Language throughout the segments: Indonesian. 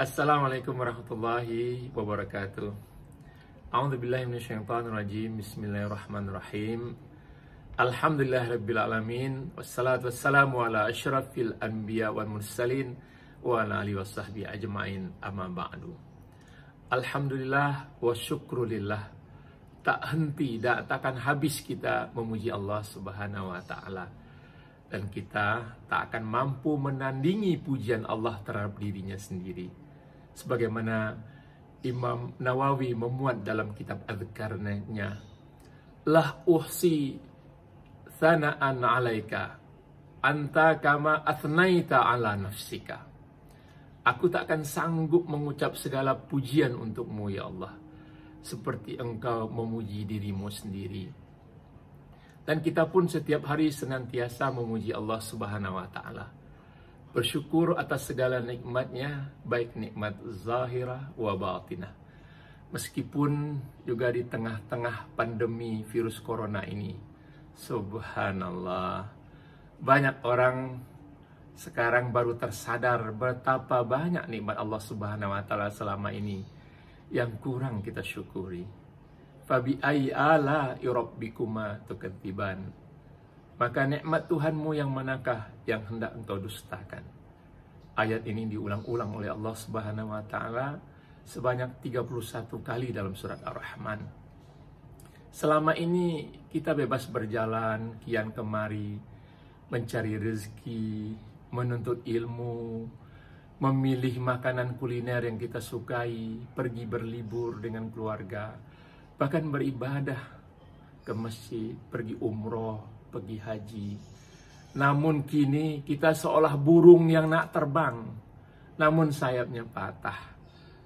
Assalamualaikum warahmatullahi wabarakatuh. A'udzubillahi minasyaitonirrajim. Bismillahirrahmanirrahim. Alhamdulillahirabbil alamin. Wassalatu wassalamu ala asyrafil anbiya wal mursalin wa ala alihi washabbihi ajmain. Amma ba'du. Alhamdulillah wa syukrulillah. Tak henti, takkan habis kita memuji Allah Subhanahu wa taala. Dan kita tak akan mampu menandingi pujian Allah terhadap dirinya sendiri. Sebagaimana Imam Nawawi memuat dalam kitab Adzkarnya, lah uhsi thana'an alaika anta kama athnaita ala nafsika. Aku tak akan sanggup mengucap segala pujian untukmu ya Allah, seperti engkau memuji dirimu sendiri. Dan kita pun setiap hari senantiasa memuji Allah Subhanahu wa taala. Bersyukur atas segala nikmatnya, baik nikmat zahirah wa batinah. Meskipun juga di tengah-tengah pandemi virus corona ini, subhanallah, banyak orang sekarang baru tersadar betapa banyak nikmat Allah Subhanahu wa taala selama ini yang kurang kita syukuri. Fabi ayyi ala'i rabbikuma tukadziban. Maka nikmat Tuhanmu yang manakah yang hendak engkau dustakan? Ayat ini diulang-ulang oleh Allah Subhanahu wa taala sebanyak 31 kali dalam surat Ar-Rahman. Selama ini kita bebas berjalan kian kemari, mencari rezeki, menuntut ilmu, memilih makanan kuliner yang kita sukai, pergi berlibur dengan keluarga, bahkan beribadah ke masjid, pergi umroh, pergi haji. Namun kini kita seolah burung yang nak terbang, namun sayapnya patah.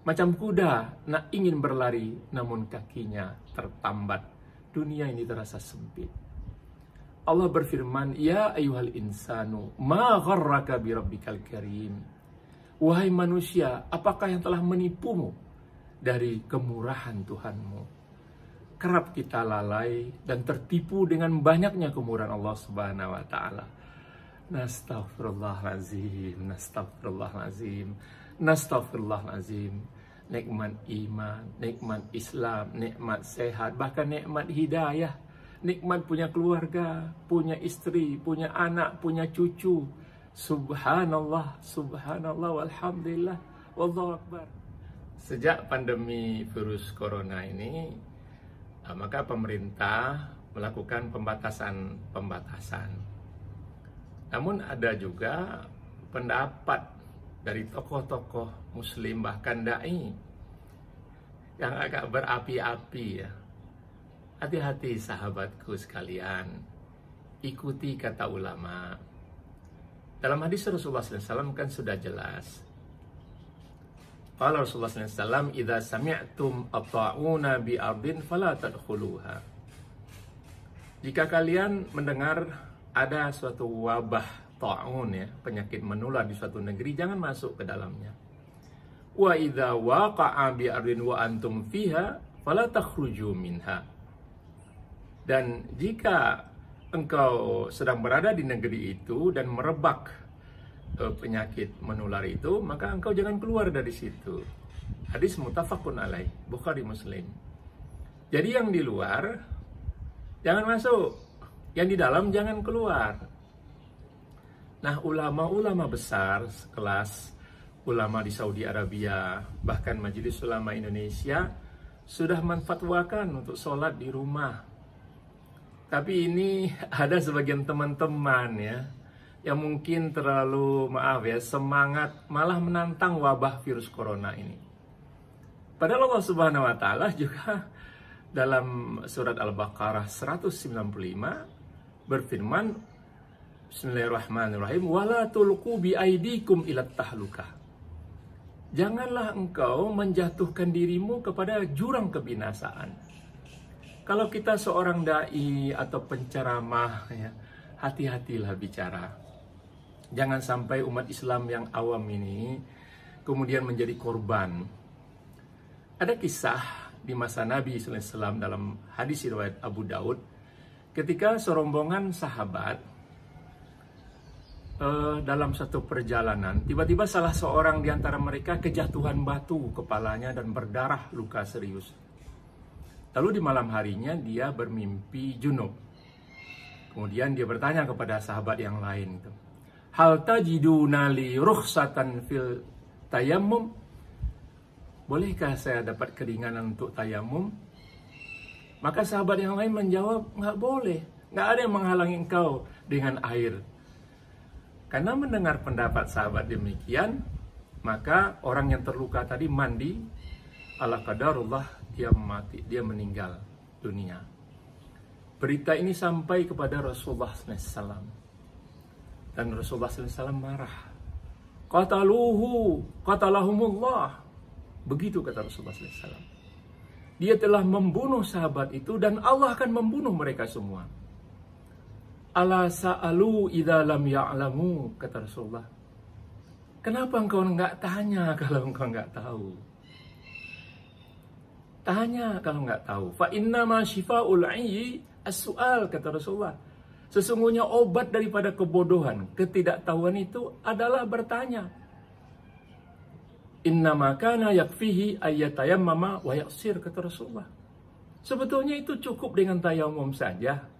Macam kuda nak ingin berlari, namun kakinya tertambat. Dunia ini terasa sempit. Allah berfirman, Ya ayyuhal insanu, ma gharraka bi rabbikal karim. Wahai manusia, apakah yang telah menipumu dari kemurahan Tuhanmu? Kerap kita lalai dan tertipu dengan banyaknya kemurahan Allah Subhanahu wa taala. Nastaghfirullahalazim, nastaghfirullahalazim, nastaghfirullahalazim. Nikmat iman, nikmat Islam, nikmat sehat, bahkan nikmat hidayah, nikmat punya keluarga, punya istri, punya anak, punya cucu. Subhanallah, subhanallah, walhamdulillah, wallahu akbar. Sejak pandemi virus corona ini, maka pemerintah melakukan pembatasan. Namun ada juga pendapat dari tokoh-tokoh muslim, bahkan dai, yang agak berapi-api ya. Hati-hati sahabatku sekalian, ikuti kata ulama. Dalam hadis Rasulullah SAW kan sudah jelas. Qala Rasulullah SAW, "Idza sami'tum at-ta'una bi ardin fala tadkhuluha." Jika kalian mendengar ada suatu wabah ta'un ya, penyakit menular di suatu negeri, jangan masuk ke dalamnya. Wa idza waqa'a bi ardin wa antum fiha fala takhruju minha. Dan jika engkau sedang berada di negeri itu dan merebak penyakit menular itu, maka engkau jangan keluar dari situ. Hadis muttafaqun alaih, Bukhari Muslim. Jadi yang di luar jangan masuk, yang di dalam jangan keluar. Nah, ulama-ulama besar sekelas ulama di Saudi Arabia, bahkan Majelis Ulama Indonesia sudah menfatwakan untuk sholat di rumah. Tapi ini ada sebagian teman-teman ya, yang mungkin terlalu, semangat malah menantang wabah virus corona ini. Padahal Allah Subhanahu wa taala juga dalam surat Al-Baqarah 195 berfirman, Bismillahirrahmanirrahim, wala tulqu bi aidikum ilat tahlukah. Janganlah engkau menjatuhkan dirimu kepada jurang kebinasaan. Kalau kita seorang dai atau penceramah ya, hati-hatilah bicara. Jangan sampai umat Islam yang awam ini kemudian menjadi korban. Ada kisah di masa Nabi SAW dalam hadis riwayat Abu Daud, ketika serombongan sahabat dalam satu perjalanan, tiba-tiba salah seorang di antara mereka kejatuhan batu kepalanya dan berdarah luka serius. Lalu di malam harinya dia bermimpi junub. Kemudian dia bertanya kepada sahabat yang lain, hal tajiduna li rukhsatan fil tayammum? Bolehkah saya dapat keringanan untuk tayamum? Maka sahabat yang lain menjawab, nggak boleh. Nggak ada yang menghalangi engkau dengan air. Karena mendengar pendapat sahabat demikian, maka orang yang terluka tadi mandi, ala qadarullah dia mati, dia meninggal dunia. Berita ini sampai kepada Rasulullah SAW. Dan Rasulullah SAW marah. Qatalahumullah. Begitu kata Rasulullah SAW. Dia telah membunuh sahabat itu dan Allah akan membunuh mereka semua. Ala sa'alu idza lam ya'lamu, kata Rasulullah. Kenapa engkau enggak tanya kalau engkau enggak tahu? Tanya kalau enggak tahu. Fa inna ma syifa'ul 'ayyi as-su'al, kata Rasulullah. Sesungguhnya obat daripada kebodohan, ketidaktahuan itu adalah bertanya. Inna ma kana yakfihi ayyatayammama wa yaksir, kata Rasulullah. Sebetulnya itu cukup dengan tayamum saja.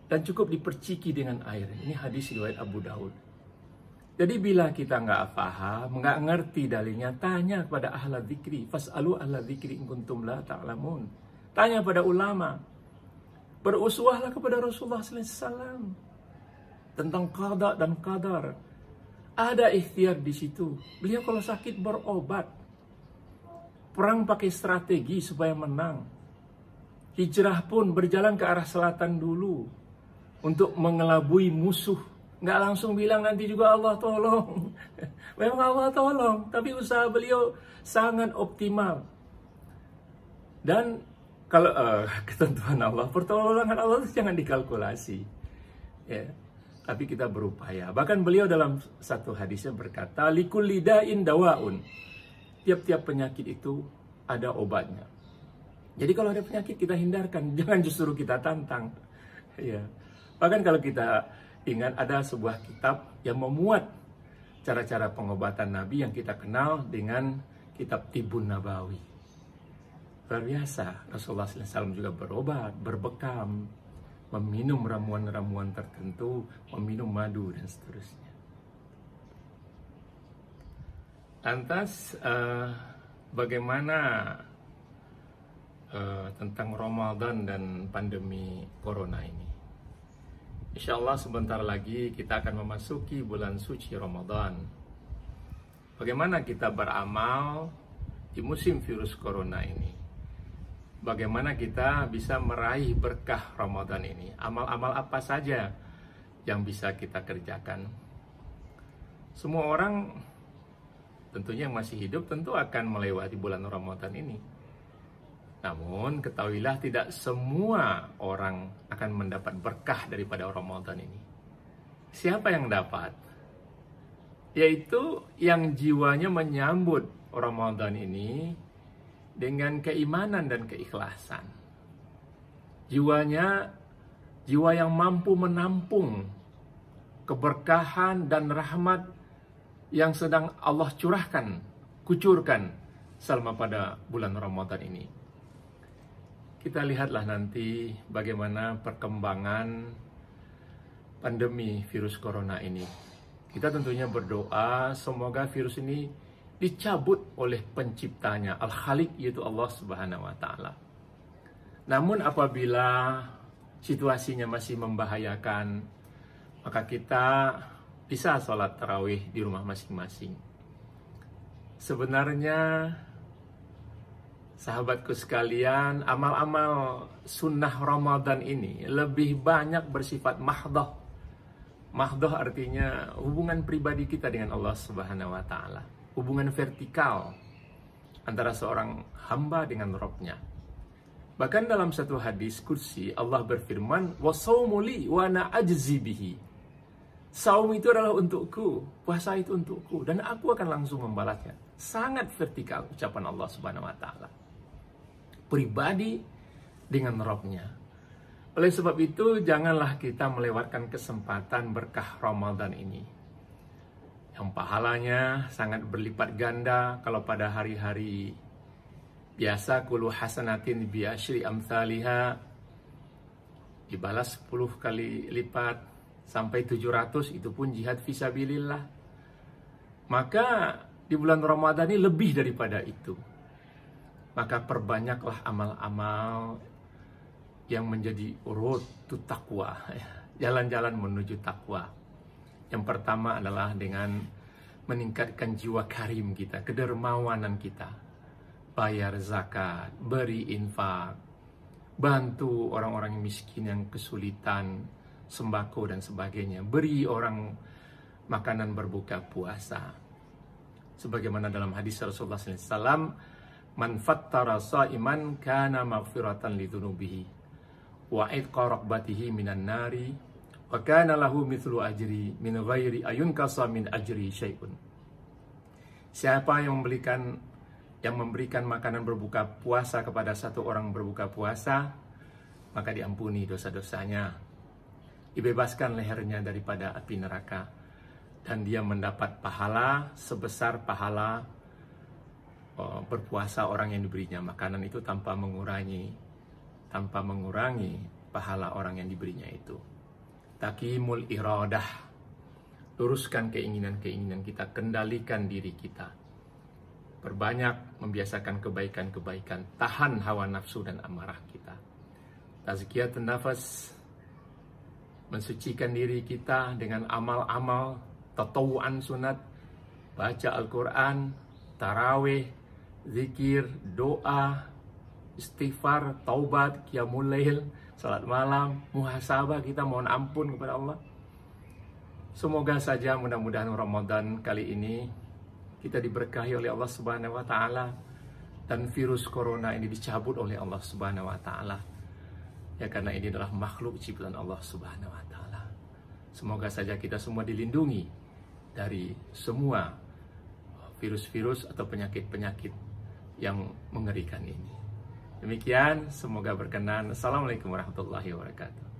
Dan cukup diperciki dengan air. Ini hadis riwayat Abu Daud. Jadi bila kita nggak paham, nggak ngerti dalilnya, tanya kepada ahla dzikri. Fas'alu ahla dzikri in kuntum la ta'lamun. Tanya pada ulama. Beruswahlah kepada Rasulullah SAW tentang qada dan qadar. Ada ikhtiar di situ. Beliau kalau sakit berobat. Perang pakai strategi supaya menang. Hijrah pun berjalan ke arah selatan dulu. Untuk mengelabui musuh. Nggak langsung bilang nanti juga Allah tolong. Memang Allah tolong. Tapi usaha beliau sangat optimal. Dan kalau ketentuan Allah, pertolongan Allah itu jangan dikalkulasi. Ya. Tapi kita berupaya. Bahkan beliau dalam satu hadisnya berkata, likulli da'in dawaun. Tiap-tiap penyakit itu ada obatnya. Jadi kalau ada penyakit kita hindarkan. Jangan justru kita tantang. Ya. Bahkan kalau kita ingat ada sebuah kitab yang memuat cara-cara pengobatan Nabi yang kita kenal dengan kitab Tibun Nabawi. Luar biasa, Rasulullah SAW juga berobat, berbekam, meminum ramuan-ramuan tertentu, meminum madu dan seterusnya. Lantas, bagaimana tentang Ramadan dan pandemi Corona ini? Insya Allah sebentar lagi kita akan memasuki bulan suci Ramadan. Bagaimana kita beramal di musim virus Corona ini? Bagaimana kita bisa meraih berkah Ramadan ini? Amal-amal apa saja yang bisa kita kerjakan? Semua orang tentunya yang masih hidup tentu akan melewati bulan Ramadan ini. Namun ketahuilah tidak semua orang akan mendapat berkah daripada Ramadan ini. Siapa yang dapat? Yaitu yang jiwanya menyambut Ramadan ini dengan keimanan dan keikhlasan. Jiwanya, jiwa yang mampu menampung keberkahan dan rahmat yang sedang Allah kucurkan selama pada bulan Ramadan ini. Kita lihatlah nanti bagaimana perkembangan pandemi virus corona ini. Kita tentunya berdoa semoga virus ini dicabut oleh penciptanya, Al-Khaliq, yaitu Allah Subhanahu wa Ta'ala. Namun apabila situasinya masih membahayakan, maka kita bisa sholat tarawih di rumah masing-masing. Sebenarnya sahabatku sekalian, amal-amal sunnah Ramadan ini lebih banyak bersifat mahdoh. Mahdoh artinya hubungan pribadi kita dengan Allah Subhanahu wa Ta'ala. Hubungan vertikal antara seorang hamba dengan Rabb-nya. Bahkan dalam satu hadis kursi Allah berfirman, "Wasaumu li wa ana ajzi bihi." Saum itu adalah untukku, puasa itu untukku, dan aku akan langsung membalasnya. Sangat vertikal ucapan Allah Subhanahu wa Ta'ala. Pribadi dengan Rabb-nya. Oleh sebab itu, janganlah kita melewatkan kesempatan berkah Ramadan ini, yang pahalanya sangat berlipat ganda. Kalau pada hari-hari biasa, kullu hasanatin bi asyri amsalihha, dibalas 10 kali lipat sampai 700, itu pun jihad fisabilillah. Maka di bulan Ramadan ini lebih daripada itu. Maka perbanyaklah amal-amal yang menjadi road to taqwa, jalan-jalan menuju takwa. Yang pertama adalah dengan meningkatkan jiwa karim kita, kedermawanan kita. Bayar zakat, beri infak, bantu orang-orang miskin yang kesulitan, sembako dan sebagainya. Beri orang makanan berbuka puasa. Sebagaimana dalam hadis Rasulullah SAW, man fattara sha'iman kana maghfiratan lidzunubihi wa idqa raqbatihi minan nari wa kana lahu mithlu ajri min ghairi ayunkasa min ajri syai'un. Siapa yang memberikan makanan berbuka puasa kepada satu orang berbuka puasa, maka diampuni dosa-dosanya, dibebaskan lehernya daripada api neraka, dan dia mendapat pahala sebesar pahala berpuasa orang yang diberinya makanan itu tanpa mengurangi pahala orang yang diberinya itu. Takimul iradah, luruskan keinginan-keinginan kita, kendalikan diri kita. Perbanyak membiasakan kebaikan-kebaikan, tahan hawa nafsu dan amarah kita. Tazkiyatun nafas, mensucikan diri kita dengan amal-amal tatawuan sunat, baca Al-Quran, tarawih, zikir, doa, istighfar, taubat, qiyamul lail, salat malam, muhasabah kita, mohon ampun kepada Allah. Semoga saja mudah-mudahan Ramadan kali ini kita diberkahi oleh Allah Subhanahu wa taala dan virus corona ini dicabut oleh Allah Subhanahu wa taala. Ya, karena ini adalah makhluk ciptaan Allah Subhanahu wa taala. Semoga saja kita semua dilindungi dari semua virus-virus atau penyakit-penyakit yang mengerikan ini. Demikian, semoga berkenan. Assalamualaikum warahmatullahi wabarakatuh.